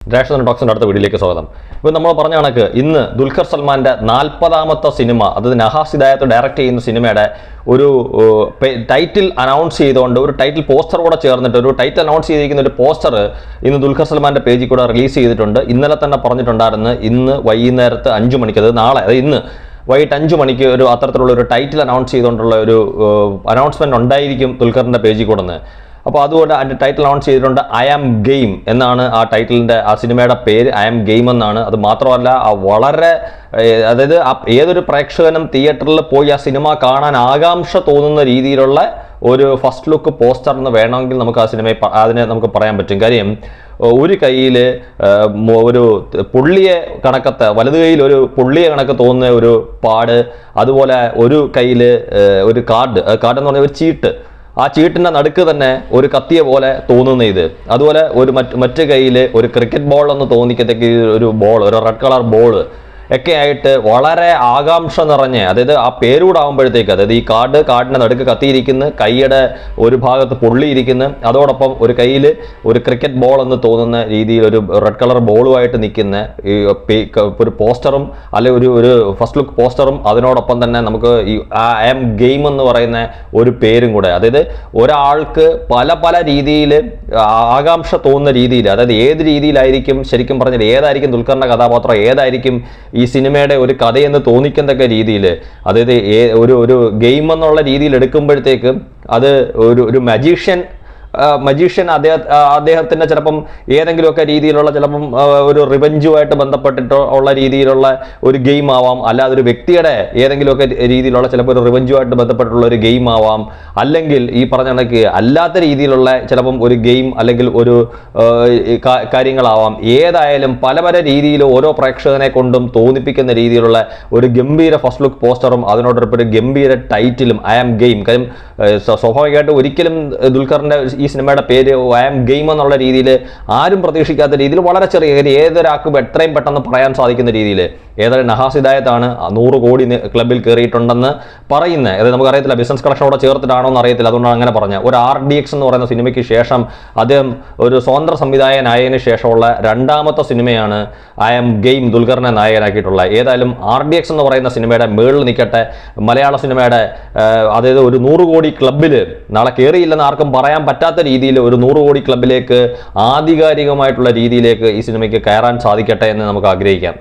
രാഷ്ട്രീയ ടോക്സിന്റെ അടുത്ത വീഡിയോയിലേക്ക് സ്വാഗതം. ഇപ്പോൾ നമ്മൾ പറഞ്ഞ കണക്ക് ഇന്ന് ദുൽഖർ സൽമാന്റെ 40ാമത്തെ സിനിമ, അതായത് നഹാസ് ഹിദായത്ത് ഡയറക്റ്റ് ചെയ്യുന്ന സിനിമയുടെ ഒരു ടൈറ്റിൽ അനൗൺസ് ചെയ്തുകൊണ്ട് ഒരു ടൈറ്റിൽ പോസ്റ്റർ കൂടെ ചേർന്നിട്ട് ഒരു ടൈറ്റിൽ അനൗൺസ് ചെയ്തിരിക്കുന്ന ഒരു പോസ്റ്റർ ഇന്ന് ദുൽഖർ സൽമാന്റെ പേജിൽ കൂടെ റിലീസ് ചെയ്തിട്ടുണ്ട്. ഇന്നലെ തന്നെ പറഞ്ഞിട്ടുണ്ടായിരുന്നു ഇന്ന് വൈകുന്നേരത്ത് 5 മണിക്ക്, അത് നാളെ, അത് ഇന്ന് വൈകിട്ട് 5 മണിക്ക് ഒരു അത്തരത്തിലുള്ള ഒരു ടൈറ്റിൽ അനൗൺസ് ചെയ്തുകൊണ്ടുള്ള ഒരു അനൗൺസ്മെന്റ് ഉണ്ടായിരിക്കും ദുൽഖറിന്റെ പേജിൽ കൂടെ. അപ്പോൾ അതുകൊണ്ട് അതിൻ്റെ ടൈറ്റിൽ അനൗൺസ് ചെയ്തിട്ടുണ്ട് ഐ ആം ഗെയിം എന്നാണ് ആ ടൈറ്റിലിൻ്റെ, ആ സിനിമയുടെ പേര് ഐ ആം ഗെയിം എന്നാണ്. അത് മാത്രമല്ല വളരെ, അതായത് ഏതൊരു പ്രേക്ഷകനും തിയേറ്ററിൽ പോയി ആ സിനിമ കാണാൻ ആകാംക്ഷ തോന്നുന്ന രീതിയിലുള്ള ഒരു ഫസ്റ്റ് ലുക്ക് പോസ്റ്റർ എന്ന് വേണമെങ്കിൽ നമുക്ക് ആ സിനിമയെ അതിനെ നമുക്ക് പറയാൻ പറ്റും. കാര്യം ഒരു കയ്യിൽ ഒരു പുള്ളിയെ കണക്കത്തെ, വലത് കയ്യിൽ ഒരു പുള്ളിയെ കണക്ക് തോന്നുന്ന ഒരു പാട്, അതുപോലെ ഒരു കയ്യിൽ ഒരു കാർഡ് എന്ന് പറഞ്ഞ ഒരു ചീട്ട്, ആ ചീട്ടിൻ്റെ നടുക്ക് തന്നെ ഒരു കത്തിയ പോലെ തോന്നുന്ന ഇത്, അതുപോലെ ഒരു മറ്റു കയ്യിൽ ഒരു ക്രിക്കറ്റ് ബോൾ എന്ന് തോന്നിക്കത്തേക്ക് ഒരു ബോൾ, ഒരു റെഡ് കളർ ബോൾ ഒക്കെ ആയിട്ട് വളരെ ആകാംക്ഷ നിറഞ്ഞ്, അതായത് ആ പേരൂടെ ആകുമ്പോഴത്തേക്ക്, അതായത് ഈ കാർഡിൻ്റെ നടുക്ക് കത്തിയിരിക്കുന്നു, കൈയുടെ ഒരു ഭാഗത്ത് പൊള്ളിയിരിക്കുന്നു, അതോടൊപ്പം ഒരു കയ്യിൽ ഒരു ക്രിക്കറ്റ് ബോൾ എന്ന് തോന്നുന്ന രീതിയിൽ ഒരു റെഡ് കളർ ബോളുമായിട്ട് നിൽക്കുന്ന ഒരു പോസ്റ്ററും അല്ലെ ഒരു ഫസ്റ്റ് ലുക്ക് പോസ്റ്ററും, അതിനോടൊപ്പം തന്നെ നമുക്ക് ഈ ഐ ആം ഗെയിം എന്ന് പറയുന്ന ഒരു പേരും കൂടെ, അതായത് ഒരാൾക്ക് പല രീതിയിൽ ആകാംക്ഷ തോന്നുന്ന രീതിയിൽ, അതായത് ഏത് രീതിയിലായിരിക്കും ശരിക്കും പറഞ്ഞാൽ ഏതായിരിക്കും ദുൽഖറിന്റെ കഥാപാത്രം, ഏതായിരിക്കും ഈ സിനിമയുടെ ഒരു കഥയെന്ന് തോന്നിക്കത്തക്ക രീതിയിൽ, അതായത് ഒരു ഗെയിം എന്നുള്ള രീതിയിൽ എടുക്കുമ്പോഴത്തേക്കും അത് ഒരു മജീഷ്യൻ അദ്ദേഹത്തിൻ്റെ ചിലപ്പം ഏതെങ്കിലുമൊക്കെ രീതിയിലുള്ള, ചിലപ്പം ഒരു റിവെഞ്ചുമായിട്ട് ബന്ധപ്പെട്ടിട്ടോ ഉള്ള രീതിയിലുള്ള ഒരു ഗെയിം ആവാം, അല്ലാതെ ഒരു വ്യക്തിയുടെ ഏതെങ്കിലുമൊക്കെ രീതിയിലുള്ള ചിലപ്പോൾ ഒരു റിവെഞ്ചുമായിട്ട് ബന്ധപ്പെട്ടുള്ള ഒരു ഗെയിം ആവാം, അല്ലെങ്കിൽ ഈ പറഞ്ഞ കണക്ക് അല്ലാത്ത രീതിയിലുള്ള ചിലപ്പം ഒരു ഗെയിം അല്ലെങ്കിൽ ഒരു കാര്യങ്ങളാവാം. ഏതായാലും പല രീതിയിൽ ഓരോ പ്രേക്ഷകനെ കൊണ്ടും തോന്നിപ്പിക്കുന്ന രീതിയിലുള്ള ഒരു ഗംഭീര ഫസ്റ്റ് ലുക്ക് പോസ്റ്ററും അതിനോടൊപ്പം ഒരു ഗംഭീര ടൈറ്റിലും ഐ ആം ഗെയിം. കാര്യം സ്വാഭാവികമായിട്ട് ഒരിക്കലും ദുൽഖറിന്റെ ഈ സിനിമയുടെ പേര് ഐ ആം ഗെയിം എന്നുള്ള രീതിയിൽ ആരും പ്രതീക്ഷിക്കാത്ത രീതിയിൽ വളരെ ചെറിയ, ഏതൊരാൾക്കും എത്രയും പെട്ടെന്ന് പറയാൻ സാധിക്കുന്ന രീതിയിൽ, ഏതായാലും നഹാസ് ഹിദായത്താണ് 100 കോടി ക്ലബിൽ കയറിയിട്ടുണ്ടെന്ന് പറയുന്നത്. അതായത് നമുക്കറിയത്തില്ല, ബിസിനസ് കളക്ഷനോടെ ചേർത്തിട്ടാണോ എന്ന് അറിയത്തില്ല, അതുകൊണ്ടാണ് അങ്ങനെ പറഞ്ഞത്. ഒരു RDX എന്ന് പറയുന്ന സിനിമയ്ക്ക് ശേഷം അദ്ദേഹം ഒരു സ്വതന്ത്ര സംവിധായകനായതിനു ശേഷമുള്ള 2ാമത്തെ സിനിമയാണ് ഐ ആം ഗെയിം ദുൽഖറിനെ നായകനാക്കിയിട്ടുള്ളത്. ഏതായാലും RDX എന്ന് പറയുന്ന സിനിമയുടെ മേളിൽ നിൽക്കട്ടെ, മലയാള സിനിമയുടെ അതായത് ഒരു 100 കോടി ക്ലബിൽ നാളെ കയറിയില്ലെന്ന് ആർക്കും പറയാൻ പറ്റാത്ത രീതിയിൽ ഒരു 100 കോടി ക്ലബിലേക്ക് ആധികാരികമായിട്ടുള്ള രീതിയിലേക്ക് ഈ സിനിമയ്ക്ക് കയറാൻ സാധിക്കട്ടെ എന്ന് നമുക്ക് ആഗ്രഹിക്കാം.